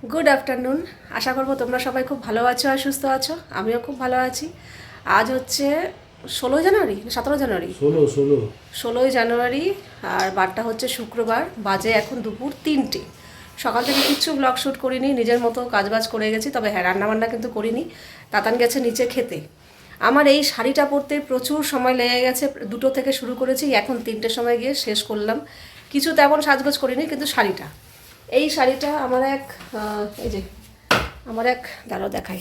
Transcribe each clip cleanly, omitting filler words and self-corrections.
Good afternoon. আশা করবো তোমরা সবাই খুব ভালো আছো আর সুস্থ আছো। আমিও খুব ভালো আছি। আজ হচ্ছে 16 জানুয়ারি, 17 জানুয়ারি, 16ই জানুয়ারি। আর বারটা হচ্ছে শুক্রবার, বাজে এখন দুপুর 3টে। সকাল থেকে কিচ্ছু ব্লগ শ্যুট করিনি, নিজের মতো কাজবাজ করে গেছি। তবে হ্যাঁ, রান্নাবান্না কিন্তু করিনি। তাতান গেছে নিচে খেতে। আমার এই শাড়িটা পরতে প্রচুর সময় লেগে গেছে। 2টো থেকে শুরু করেছি, এখন 3টের সময় গিয়ে শেষ করলাম। কিছু তেমন সাজগোজ করিনি, কিন্তু এই শাড়িটা আমার এক এই যে আমার এক দাঁড়াও দেখাই,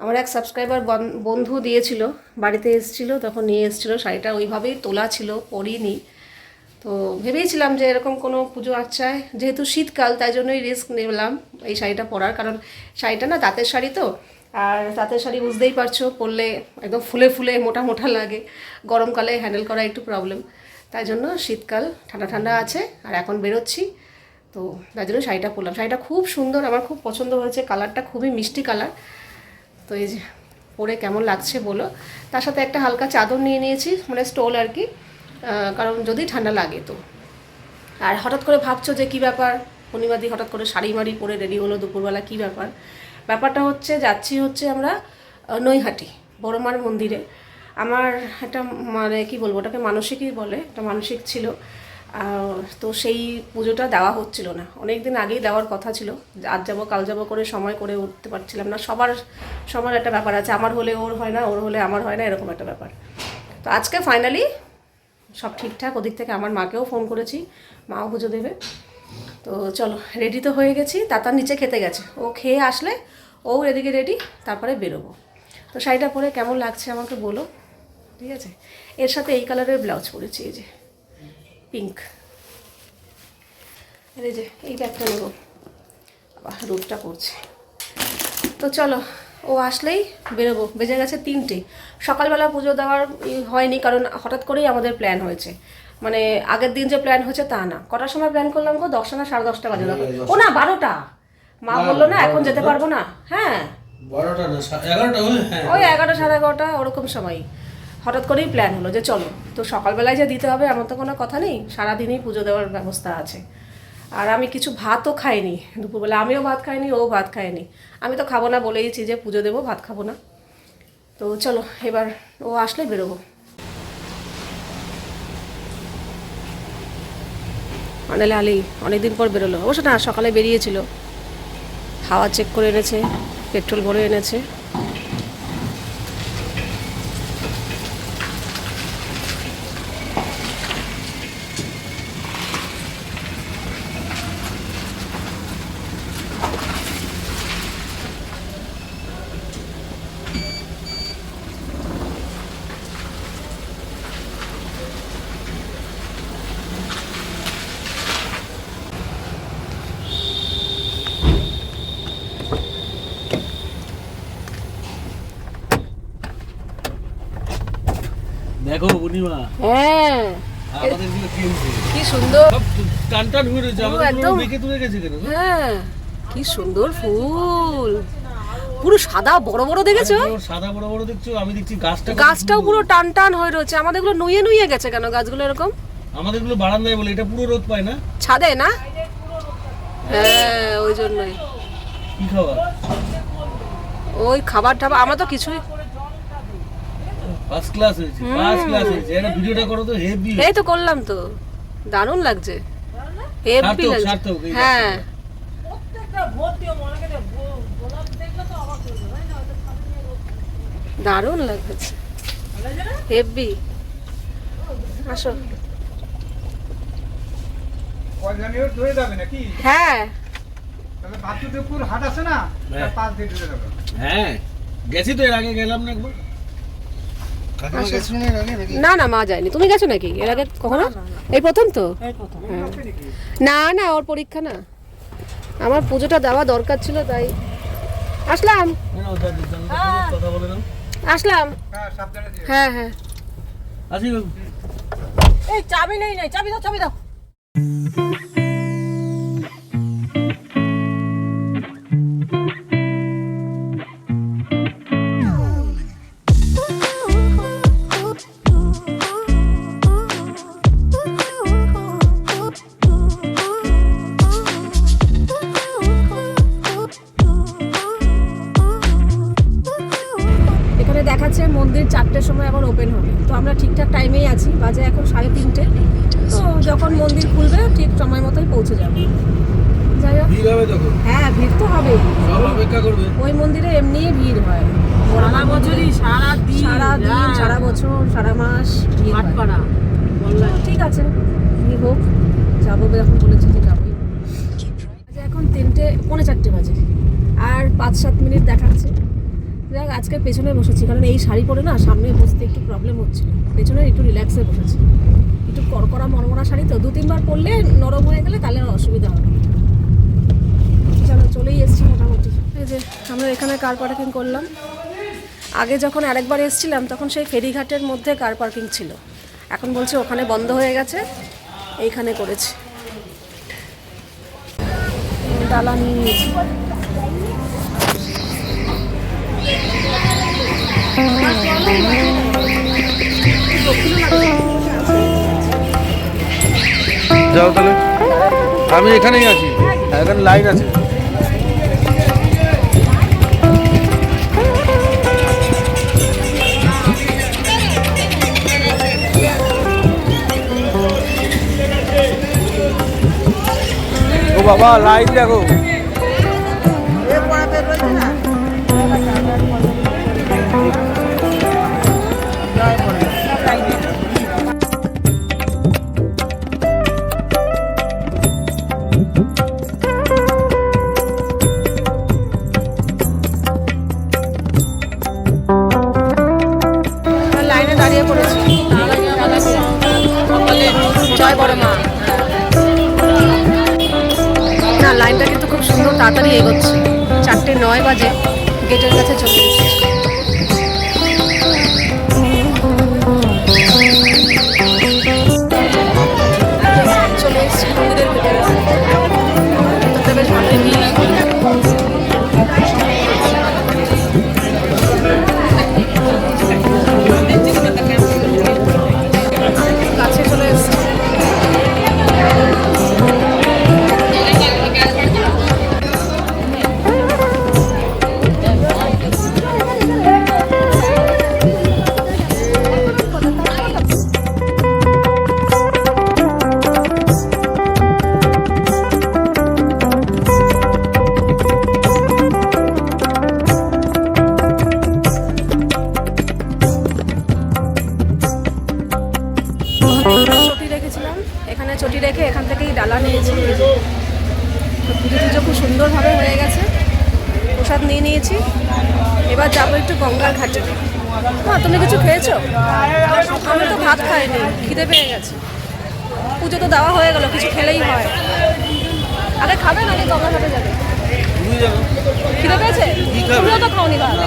আমার এক সাবস্ক্রাইবার বন্ধু দিয়েছিল, বাড়িতে এসেছিলো তখন নিয়ে এসেছিলো। শাড়িটা ওইভাবেই তোলা ছিল, পরিনি। তো ভেবেইছিলাম যে এরকম কোনো পুজো আচ্ছায়, যেহেতু শীতকাল, তাই জন্যই রিস্ক নিলাম এই শাড়িটা পরার। কারণ শাড়িটা না তাঁতের শাড়ি, তো আর তাঁতের শাড়ি বুঝতেই পারছো, পরলে একদম ফুলে ফুলে মোটা মোটা লাগে। গরমকালে হ্যান্ডেল করা একটু প্রবলেম, তাই জন্য শীতকাল ঠান্ডা ঠান্ডা আছে আর এখন বেরোচ্ছি, তো তাই জন্য শাড়িটা পরলাম। শাড়িটা খুব সুন্দর, আমার খুব পছন্দ হয়েছে। কালারটা খুবই মিষ্টি কালার। তো এই যে পরে কেমন লাগছে বলো। তার সাথে একটা হালকা চাদর নিয়ে নিয়েছি, মানে স্টোল আর কি, কারণ যদি ঠান্ডা লাগে তো। আর হঠাৎ করে ভাবছো যে কী ব্যাপার, পূর্ণিমাদি হঠাৎ করে শাড়ি মাড়ি পরে রেডি হলো দুপুরবেলা, কী ব্যাপার? ব্যাপারটা হচ্ছে যাচ্ছি আমরা নৈহাটি বড় মার মন্দিরে। আমার একটা, মানে কি বলবো, ওটাকে মানসিকই বলে, একটা মানসিক ছিল। তো সেই পুজোটা দেওয়া হচ্ছিল না, অনেক দিন আগেই দেওয়ার কথা ছিল। আজ যাবো কাল যাবো করে সময় করে উঠতে পারছিলাম না। সবার একটা ব্যাপার আছে, আমার হলে ওর হয় না, ওর হলে আমার হয় না, এরকম একটা ব্যাপার। তো আজকে ফাইনালি সব ঠিকঠাক। ওদিক থেকে আমার মাকেও ফোন করেছি, মাও পুজো দেবে। তো চলো, রেডি তো হয়ে গেছি। তাতার নিচে খেতে গেছে, ও খেয়ে আসলে ও এদিকে রেডি, তারপরে বেরোবো। তো শাড়িটা পরে কেমন লাগছে আমাকে বলো, ঠিক আছে? এর সাথে এই কালারের ব্লাউজ পরেছি, এই যে পিঙ্ক। আর এই যে এই ব্যাগটা নেবো, আবার রোদটা পড়ছে। তো চলো, ও আসলেই বেরোবো। বেজে গেছে 3টে। সকালবেলা পুজো দেওয়ার হয়নি, কারণ হঠাৎ করেই আমাদের প্ল্যান হয়েছে। মানে আগের দিন যে প্ল্যান হয়েছে তা না। কটার সময় প্ল্যান করলাম গো? 10টা না 10:30 বাজে? ও না, 12টা। মা বললো না এখন যেতে পারবো না। হ্যাঁ, 12টা না 11টা, ওই 11টা 11:30 ওরকম সময় হঠাৎ করেই প্ল্যান হলো যে চলো। তো সকালবেলায় যে দিতে হবে এমন তো কোনো কথা নেই, সারাদিনই পুজো দেওয়ার ব্যবস্থা আছে। আর আমি কিছু ভাতও খাইনি দুপুরবেলা, আমিও ভাত খাইনি, ও ভাত খায়নি। আমি তো খাবো না, বলেইছি যে পুজো দেবো, ভাত খাবো না। তো চলো এবার ও আসলে বেরোবো। অনেলে আলি অনেকদিন পর বেরোলো, অবশ্য না সকালে বেরিয়েছিল, হাওয়া চেক করে এনেছে, পেট্রোল ভরে এনেছে। দেখো পূর্ণিমা, হ্যাঁ আমাদের গুলো কিনছে, কি সুন্দর, সব টান টান হয়ে রয়েছে। আমাদের গুলো বেঁকে তুলে গেছে কেন? হ্যাঁ কি সুন্দর ফুল, পুরো সাদা বড় বড়, দেখেছো? সাদা বড় বড় দেখছো, আমি দেখছি গাছটাও পুরো টান টান হয়ে রয়েছে। আমাদের গুলো নুয়ে নুয়ে গেছে কেন গাছগুলো এরকম? আমাদের গুলো বারান্দায় বলে, এটা পুরো রোদ পায় না, ছাদে না? হ্যাঁ ওই জন্যই। কি খাবার? ওই খাবার টাবার আমার তো কিছুই। ফার্স্ট ক্লাস হয়েছে, ফার্স্ট ক্লাস হয়েছে। এটা ভিডিওটা করো তো, হেভি। এই তো করলাম তো, দারুণ লাগছে, হেভি লাগছে। হ্যাঁ দারুণ লাগছে, হেভি। আসো। হ্যাঁ হ্যাঁ গেছি তো, এর আগে গেলাম না একবার। না না, মা যায়নি। তুমি গেছো নাকি এর আগে কখনো? এই প্রথম তো। হ্যাঁ। না না, ওর পরীক্ষা না, আমার পুজোটা দেওয়া দরকার ছিল, তাই আসলাম। কথা বলে নাও। আসলাম। হ্যাঁ হ্যাঁ, আসি। এই চাবি নেই, চাবি দাও, চাবি দাও। মন্দির 4টের সময় আবার ওপেন হবে। তো আমরা ঠিকঠাক টাইমেই আছি, বাজে এখন 3:30। তো যখন মন্দির খুলবে ঠিক সময় মতোই পৌঁছে যাবে। যাই হোক, ভিড় হবে তখন, হ্যাঁ ভিড় তো হবেই, সব অপেক্ষা করবে। ওই মন্দিরে এমনিই ভিড় হয় সারা বছরই, সারা দিন, সারা বছর সারা মাস ভিড় হয়। হাটপাড়া বললাম। ঠিক আছে, ভিড় হোক, যাবো যখন বলেছি যে যাবোই। আচ্ছা, এখন 3:45 বাজে, আর 5-7 মিনিট দেখাচ্ছে। দেখ, আজকে পেছনে বসেছি, কারণ এই শাড়ি পরে না সামনে বসতে একটু প্রবলেম হচ্ছিল, পেছনে একটু রিল্যাক্সে বসেছি। একটু কড়কড়া মরমরা শাড়ি তো, 2-3 বার পরলে নরম হয়ে গেলে তাহলে আর অসুবিধা হবে। চলো, চলেই এসছি মোটামুটি। এই যে আমরা এখানে কার পার্কিং করলাম। আগে যখন আরেকবার এসেছিলাম তখন সেই ফেরিঘাটের মধ্যে কার পার্কিং ছিল, এখন বলছে ওখানে বন্ধ হয়ে গেছে, এইখানে করেছে। ডালা নিয়ে নিয়েছি। যাও তাহলে, আমি এখানেই আছি, এখানে লাইন আছে। ও বাবা, লাইন দেখো। লাইনে দাঁড়িয়ে পড়েছি। জয় বড় মা। না, লাইনটা কিন্তু খুব সুন্দর, তাড়াতাড়ি এগোচ্ছে। 4:09 বাজে, গেটের কাছে চলে এসেছি। চলে এসেছি মন্দিরের ভিতরে, ভিতরটা বেশ ভালোই ভিড়। কাছে চলে এসেছি। চটি রেখেছিলাম, এখানে চটি রেখে এখান থেকেই ডালা নিয়েছি। তো পুজো টুজো খুব সুন্দরভাবে হয়ে গেছে, প্রসাদ নিয়ে নিয়েছি। এবার যাবো একটু গঙ্গার ঘাটে। তুমি কিছু খেয়েছো? আমি তো ভাত খাইনি, খিদে পেয়ে গেছে। পুজো তো দেওয়া হয়ে গেল, কিছু খেলেই হয়। আগে খাবে নাকি গঙ্গার ঘাটে যাবে? খিদে পেয়েছে? তুমিও তো খাওনি ভাত।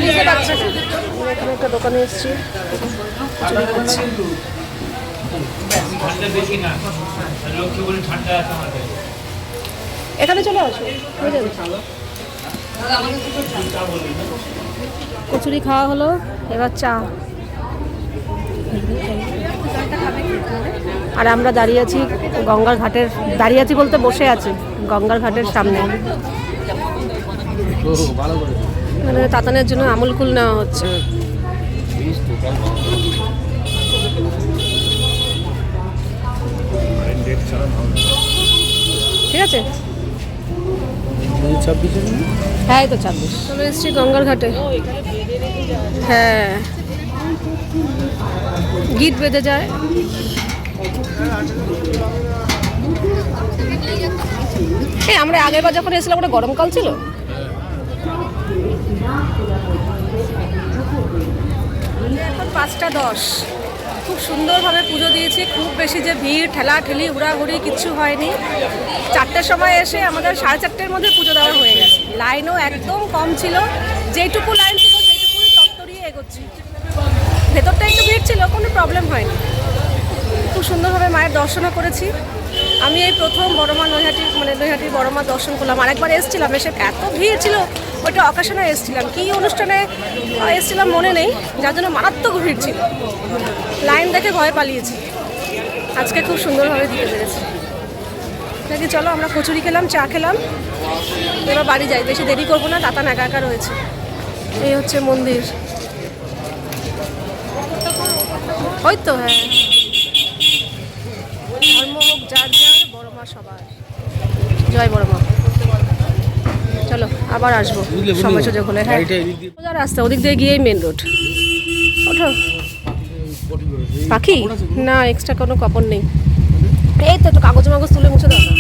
বুঝতে পারছি। এখানে একটা দোকানে এসেছি, চুরি করছি। এখানে চলে আসো, হয়ে যাবে। কচুরি খাওয়া হলো, এবার চা। আর আমরা দাঁড়িয়ে আছি গঙ্গার ঘাটের, দাঁড়িয়ে আছি বলতে বসে আছি গঙ্গার ঘাটের সামনে। মানে তাতানের জন্য আমুল কুল নেওয়া হচ্ছে। ঠিক আছে, হ্যাঁ এই তো 26। চলে এসেছি গঙ্গার ঘাটে। হ্যাঁ, গিট বেঁধে যায়। আমরা আগের বার যখন এসেছিলাম ওটা গরমকাল ছিল। এখন 5:10। খুব সুন্দরভাবে পুজো দিয়েছি, খুব বেশি যে ভিড় ঠেলা ঠেলি হুড়াহুড়ি কিচ্ছু হয়নি। 4টের সময় এসে আমাদের 4:30-এর মধ্যে পুজো দেওয়া হয়ে গেছে। লাইনও একদম কম ছিল, যেটুকু লাইন ছিল সেইটুকুই তত্তরিয়ে এগোচ্ছি। ভেতরটা একটু ভিড় ছিল, কোনো প্রবলেম হয়নি। খুব সুন্দরভাবে মায়ের দর্শনও করেছি। আমি এই প্রথম বড়মা নৈহাটির বড়মা দর্শন করলাম। আরেকবার এসেছিলাম, এসে এত ভিড় ছিল, ওইটা অকেশনে এসেছিলাম, কী অনুষ্ঠানে এসেছিলাম মনে নেই, যার জন্য মারাত্মক ভিড় ছিল। লাইন দেখে ভয় পালিয়েছি। আজকে খুব সুন্দরভাবে দিতে পেরেছি। নাকি চলো, আমরা কচুরি খেলাম, চা খেলাম, এবার বাড়ি যাই, বেশি দেরি করবো না, তাতান একা একা রয়েছে। এই হচ্ছে মন্দির, ওই তো হ্যাঁ, ধর্ম হোক যার যার, বড় মা সবার, জয় বড় মা। চলো আবার আসবো সময় সুযোগ হলে। হ্যাঁ, সোজা রাস্তা, ওদিক দিয়ে গিয়েই মেন রোড। ওঠো। পাখি না, এক্সট্রা কোনো কাপড় নেই। এই তো একটু কাগজ মাগজ তুলে মুছে দাও না।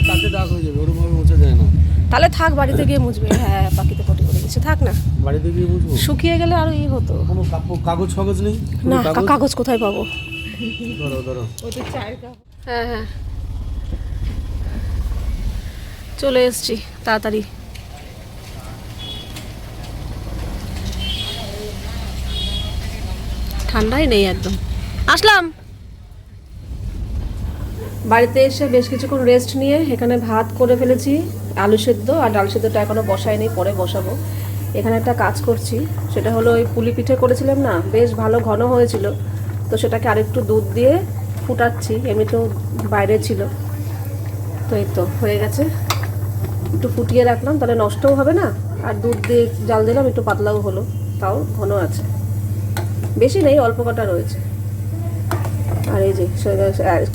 তাতে দাগ হয়ে যাবে, ওরকম ভাবে মুছে যায় না। তাহলে থাক, বাড়িতে গিয়ে মুছবে। হ্যাঁ, পাখিতে পটি করে দিচ্ছে, থাক না, বাড়িতে গিয়ে মুছবো। শুকিয়ে গেলে আরো ই হতো। কোনো কাগজ ফাগজ নেই? না, কাগজ কোথায় পাবো? ধরো ধরো। হ্যাঁ হ্যাঁ, চলে এসছি তাড়াতাড়ি। ঠান্ডাই নেই একদম। আসলাম। বাড়িতে এসে বেশ কিছুক্ষণ রেস্ট নিয়ে এখানে ভাত করে ফেলেছি, আলু সেদ্ধ, আর ডাল সেদ্ধটা এখনও বসাইনি, পরে বসাবো। এখানে একটা কাজ করছি, সেটা হলো ওই পুলি পিঠে করেছিলাম না, বেশ ভালো ঘন হয়েছিল, তো সেটাকে আরেকটু দুধ দিয়ে ফুটাচ্ছি। এমনিতেও বাইরে ছিল, তো এই তো হয়ে গেছে। একটু ফুটিয়ে রাখলাম, তাহলে নষ্টও হবে না, আর দুধ দিয়ে জাল দিলাম, একটু পাতলাও হলো, তাও ঘন আছে, বেশি নেই, অল্প কটা রয়েছে। আর এই যে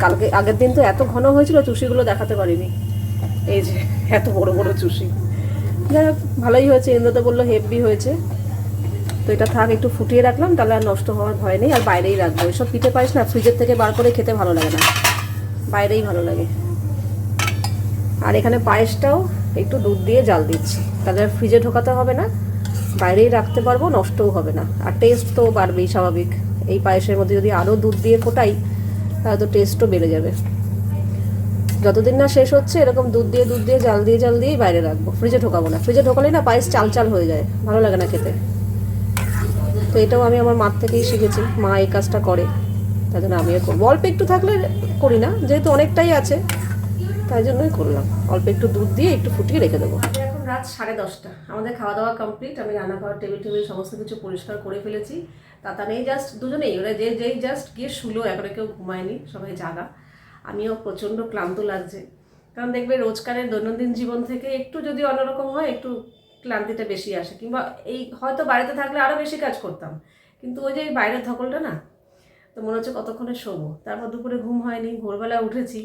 কালকে আগের দিন তো এত ঘন হয়েছিল, চুষিগুলো দেখাতে পারিনি, এই যে এত বড় বড় চুষি। যাই হোক, ভালোই হয়েছে, ইন্দ্র তো বললো হেভি হয়েছে। তো এটা থাক, একটু ফুটিয়ে রাখলাম, তাহলে আর নষ্ট হওয়ার ভয় নেই। আর বাইরেই রাখবো, এসব পিঠে পাইস না ফ্রিজের থেকে বার করে খেতে ভালো লাগে না, বাইরেই ভালো লাগে। আর এখানে পায়েসটাও একটু দুধ দিয়ে জাল দিচ্ছি, তাহলে আর ফ্রিজে ঢোকাতে হবে না, বাইরেই রাখতে পারবো, নষ্টও হবে না, আর টেস্ট তো বাড়বেই স্বাভাবিক। এই পায়েসের মধ্যে যদি আরও দুধ দিয়ে ফোটাই, তাহলে তো টেস্টও বেড়ে যাবে। যতদিন না শেষ হচ্ছে এরকম দুধ দিয়ে জাল দিয়েই বাইরে রাখবো, ফ্রিজে ঢোকাবো না। ফ্রিজে ঢোকালেই না পায়েস চাল চাল হয়ে যায়, ভালো লাগে না খেতে। তো এটাও আমি আমার মার থেকেই শিখেছি, মা এই কাজটা করে, তাই জন্য আমিও করবো। অল্প একটু থাকলে করি না, যেহেতু অনেকটাই আছে, তাই জন্যই করলাম। অল্প একটু দুধ দিয়ে একটু ফুটিয়ে রেখে দেবো। এখন রাত 10:30, আমাদের খাওয়া দাওয়া কমপ্লিট। আমি রান্না খাওয়ার টেবিল সমস্ত কিছু পরিষ্কার করে ফেলেছি। তাতা নেই, জাস্ট দুজনেই, ওরা যেই জাস্ট গিয়ে শুলো, এখনো কেউ ঘুমায়নি, সবাই জাগা। আমিও প্রচণ্ড ক্লান্ত লাগছে, কারণ দেখবে রোজকারের দৈনন্দিন জীবন থেকে একটু যদি অন্যরকম হয়, একটু ক্লান্তিটা বেশি আসে। কিংবা এই হয়তো বাড়িতে থাকলে আরও বেশি কাজ করতাম, কিন্তু ওই যে বাইরের ধকলটা না, তো মনে হচ্ছে কতক্ষণে শোবো। তারপর দুপুরে ঘুম হয়নি, ভোরবেলা উঠেছি।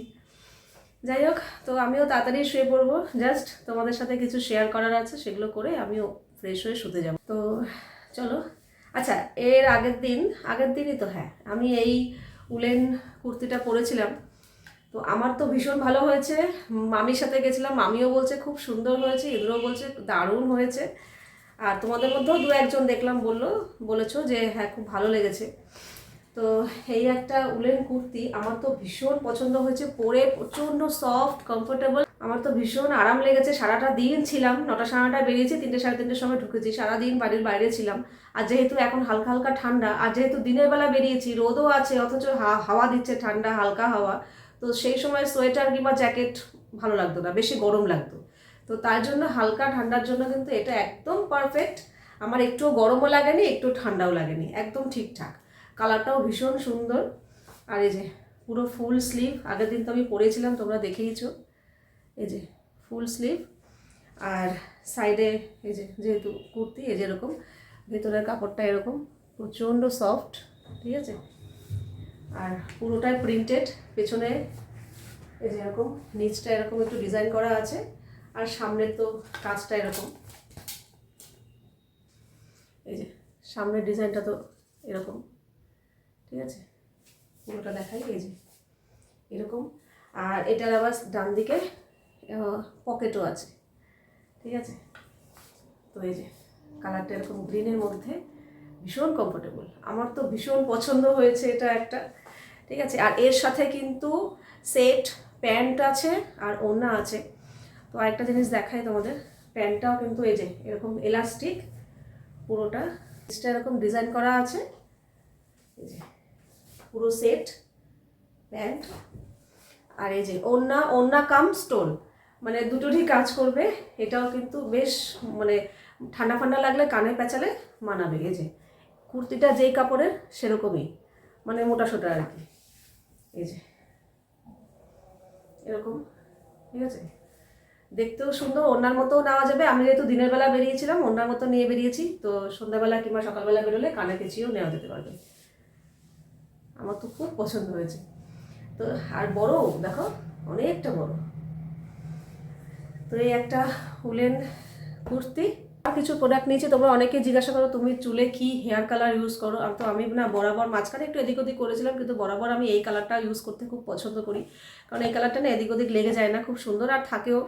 যাই হোক, তো আমিও তাড়াতাড়ি শুয়ে পড়বো, জাস্ট তোমাদের সাথে কিছু শেয়ার করার আছে, সেগুলো করে আমিও ফ্রেশ হয়ে শুতে যাব। তো চলো। আচ্ছা, এর আগের দিনই তো, হ্যাঁ, আমি এই উলেন কুর্তিটা পরেছিলাম, তো আমার তো ভীষণ ভালো হয়েছে। মামির সাথে গেছিলাম, মামিও বলছে খুব সুন্দর হয়েছে, ইন্দ্রও বলছে দারুণ হয়েছে, আর তোমাদের মধ্যেও দু একজন দেখলাম বলেছো যে হ্যাঁ খুব ভালো লেগেছে। তো এই একটা উলেন কুর্তি আমার তো ভীষণ পছন্দ হয়েছে, পরে প্রচণ্ড সফট, কমফোর্টেবল, আমার তো ভীষণ আরাম লেগেছে। সারাটা দিন ছিলাম, 9টা সাড়ে 9টায় বেরিয়েছি, 3টে সাড়ে 3টের সময় ঢুকেছি, সারাদিন বাড়ির বাইরে ছিলাম। আর যেহেতু এখন হালকা হালকা ঠান্ডা, আর যেহেতু দিনের বেলা বেরিয়েছি, রোদও আছে, অথচ হাওয়া দিচ্ছে, ঠান্ডা হালকা হাওয়া, তো সেই সময় সোয়েটার কিংবা জ্যাকেট ভালো লাগতো না, বেশি গরম লাগতো। তো তার জন্য হালকা ঠান্ডার জন্য কিন্তু এটা একদম পারফেক্ট। আমার একটুও গরমও লাগেনি, একটু ঠান্ডাও লাগেনি, একদম ঠিকঠাক। কালারটাও ভীষণ সুন্দর। আর এই যে পুরো ফুল স্লিভ, আগের দিন তো আমি পরেছিলাম, তোমরা দেখেইছো, এই যে ফুল স্লিভ। আর সাইডে এই যে যেহেতু কুর্তি, এই যে এরকম ভেতরের কাপড়টা এরকম প্রচণ্ড সফট, ঠিক আছে। আর পুরোটাই প্রিন্টেড, পেছনে এই যে এরকম নিচটা এরকম একটু ডিজাইন করা আছে, আর সামনের তো কাজটা এরকম, এই যে সামনের ডিজাইনটা তো এরকম, ঠিক আছে। পুরোটা দেখাই, এই যে এরকম। আর এটার আবার ডান দিকে পকেটও আছে, ঠিক আছে। তো এই যে কালারটা এরকম গ্রিনের মধ্যে, ভীষণ কমফোর্টেবল, আমার তো ভীষণ পছন্দ হয়েছে এটা একটা, ঠিক আছে। আর এর সাথে কিন্তু সেট প্যান্ট আছে আর ওড়না আছে। তো আরেকটা জিনিস দেখাই তোমাদের, প্যান্টটাও কিন্তু এই যে এরকম এলাস্টিক, পুরোটা এরকম ডিজাইন করা আছে, এই যে পুরো সেট প্যান্ট। আর এই যে ওড়না কাম স্টোন, মানে দুটোরই কাজ করবে। এটাও কিন্তু বেশ, মানে ঠান্ডা ঠান্ডা লাগলে কানে পেঁচালে মানাবে। এই যে কুর্তিটা যেই কাপড়ের সেরকমই, মানে মোটা সোটা আর কি, এই যে এরকম, ঠিক আছে। দেখতেও সুন্দর, ওনার মতোও নেওয়া যাবে। আমি যেহেতু দিনের বেলা বেরিয়েছিলাম ওনার মতো নিয়ে বেরিয়েছি, তো সন্ধ্যাবেলা কিংবা সকালবেলা বেরোলে কানে পেঁচিয়েও নেওয়া যেতে পারবে। আমার তো খুব পছন্দ হয়েছে। তো আর বড় দেখো, অনেকটা বড়। তো এই একটা উলেন কুর্তি। আর কিছু প্রোডাক্ট নিয়েছি। তোমরা অনেকে জিজ্ঞাসা করো তুমি চুলে কি হেয়ার কালার ইউজ করো। আর তো আমি না বরাবর মাঝখানে একটু এদিক ওদিক করেছিলাম, কিন্তু বরাবর আমি এই কালারটা ইউজ করতে খুব পছন্দ করি, কারণ এই কালারটা না এদিক ওদিক লেগে যায় না, খুব সুন্দর আর থাকেও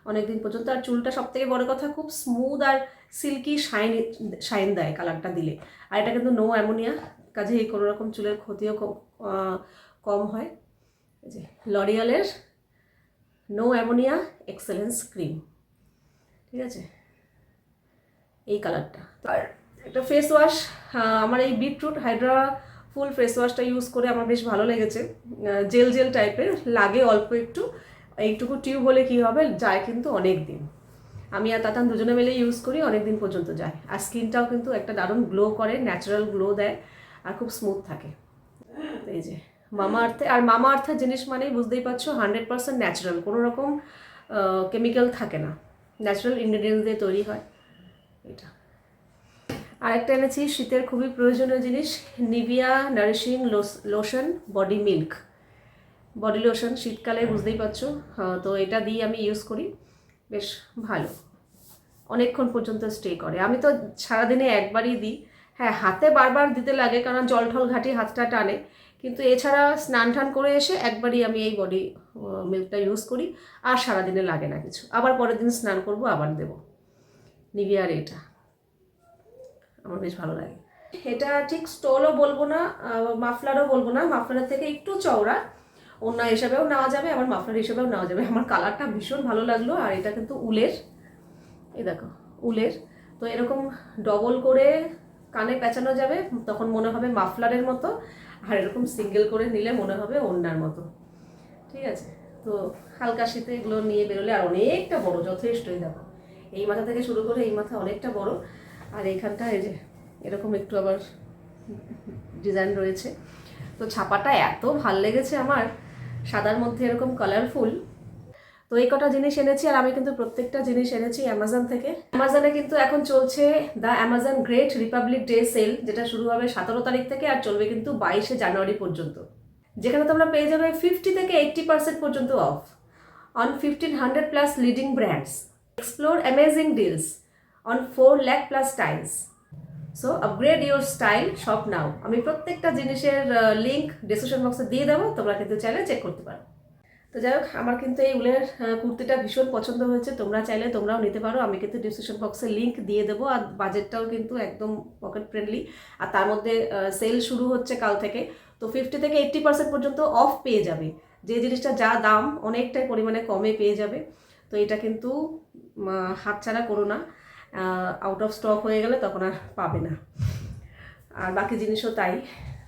অনেকদিন পর্যন্ত। আর চুলটা সব থেকে বড় কথা খুব স্মুথ আর সিল্কি শাইন দেয় কালারটা দিলে। আর এটা কিন্তু নো অ্যামোনিয়া, কাজে কোনো রকম চুলের ক্ষতিও কম হয়। এই যে লরিয়ালের নো অ্যামোনিয়া এক্সেলেন্স ক্রিম, ঠিক আছে, এই কালারটা। আর একটা ফেস ওয়াশ, আমার এই beetroot Hydra full face ওয়াশটা use করে আমার বেশ ভালো লেগেছে। জেল জেল টাইপের লাগে, অল্প একটু, এইটুকু টিউব হলে কী হবে, যায় কিন্তু অনেক দিন। আমি আর তাতান দুজনে মিলে ইউজ করি, অনেক দিন পর্যন্ত যায়। আর স্কিনটাও কিন্তু একটা দারুণ গ্লো করে, ন্যাচারাল গ্লো দেয় আর খুব স্মুথ থাকে। এই যে মামা আর্থে, আর মামা আর্থের জিনিস মানেই বুঝতেই পারছো 100% ন্যাচারাল, কোনো রকম কেমিক্যাল থাকে না, ন্যাচারাল ইনগ্রেডিয়েন্টস দিয়ে তৈরি হয় এটা। আরেকটা এনেছি শীতের খুবই প্রয়োজনীয় জিনিস, Nivea nourishing lotion body milk body lotion. শীতকালে বুঝতেই পারছো, তো এটা দিয়ে আমি ইউজ করি, বেশ ভালো, অনেকক্ষণ পর্যন্ত স্টে করে। আমি তো সারাদিনে একবারই দিই, হ্যাঁ হাতে বারবার দিতে লাগে কারণ জল ঠল ঘাটি হাতটা টানে, কিন্তু এছাড়া স্নান টান করে এসে একবারই আমি এই বডি মিল্কটা ইউজ করি, আর সারাদিনে লাগে না কিছু। আবার পরের দিন স্নান করব, আবার দেবো। নিভিয়ার এটা আমার বেশ ভালো লাগে। এটা ঠিক স্টোলও বলবো না, মাফলারও বলবো না, মাফলারের থেকে একটু চওড়া, ওড়না হিসাবেও নেওয়া যাবে, আবার মাফলার হিসাবেও নেওয়া যাবে। আমার কালারটা ভীষণ ভালো লাগলো। আর এটা কিন্তু উলের, এই দেখো উলের, তো এরকম ডবল করে কানে পেঁচানো যাবে, তখন মনে হবে মাফলারের মতো, আর এরকম সিঙ্গেল করে নিলে মনে হবে ওড়নার মতো, ঠিক আছে। তো হালকা শীতে এগুলো নিয়ে বেরোলে, আর অনেকটা বড়, যথেষ্টই দেখো, এই মাথা থেকে শুরু করে এই মাথা অনেকটা বড়, আর এইখানটা এই যে এরকম একটু আবার ডিজাইন রয়েছে। তো ছাপাটা এত ভাল লেগেছে আমার, সাদার মধ্যে এরকম কালারফুল। তো এই কটা জিনিস এনেছি, আর আমি কিন্তু প্রত্যেকটা জিনিস এনেছি অ্যামাজন থেকে। অ্যামাজনে কিন্তু এখন চলছে the Amazon Great Republic Day sale, যেটা শুরু হবে 17 তারিখ থেকে আর চলবে কিন্তু 22 জানুয়ারি পর্যন্ত, যেখানে তোমরা পেয়ে যাবে 50 থেকে 80% পর্যন্ত of on 1500+ leading brands. Explore amazing deals on 4 lakh+ styles. So upgrade your style, shop নাও। আমি প্রত্যেকটা জিনিসের লিঙ্ক ডিসক্রিপশন বক্সে দিয়ে দেবো, তোমরা কিন্তু চাইলে চেক করতে পারো। তো যাই হোক, আমার কিন্তু এই উলের কুর্তিটা ভীষণ পছন্দ হয়েছে, তোমরা চাইলে তোমরাও নিতে পারো। আমি কিন্তু ডিসক্রিপশন বক্সে লিঙ্ক দিয়ে দেবো। আর বাজেটটাও কিন্তু একদম পকেট ফ্রেন্ডলি, আর তার মধ্যে সেল শুরু হচ্ছে কাল থেকে, তো 50 থেকে 80% পর্যন্ত অফ পেয়ে যাবে। যে জিনিসটা যা দাম অনেকটাই পরিমাণে কমে পেয়ে যাবে। তো এটা কিন্তু হাতছাড়া করো না, আউট অফ স্টক হয়ে গেলে তখন আর পাবে না। আর বাকি জিনিসও তাই।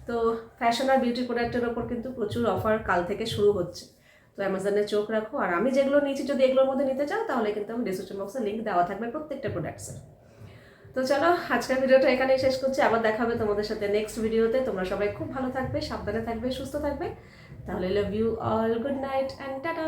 তো ফ্যাশন আর বিউটি প্রোডাক্টের ওপর কিন্তু প্রচুর অফার কাল থেকে শুরু হচ্ছে, তো অ্যামাজনে চোখ রাখো। আর আমি যেগুলো নিয়েছি যদি এগুলোর মধ্যে নিতে চাও, তাহলে কিন্তু আমি ডিসক্রিপশন বক্সে লিঙ্ক দেওয়া থাকবে প্রত্যেকটা প্রোডাক্টসের। তো চলো আজকের ভিডিওটা এখানেই শেষ করছি, আবার দেখা হবে তোমাদের সাথে নেক্সট ভিডিওতে। তোমরা সবাই খুব ভালো থাকবে, সাবধানে থাকবে, সুস্থ থাকবে। তাহলে love you all, good night and tata.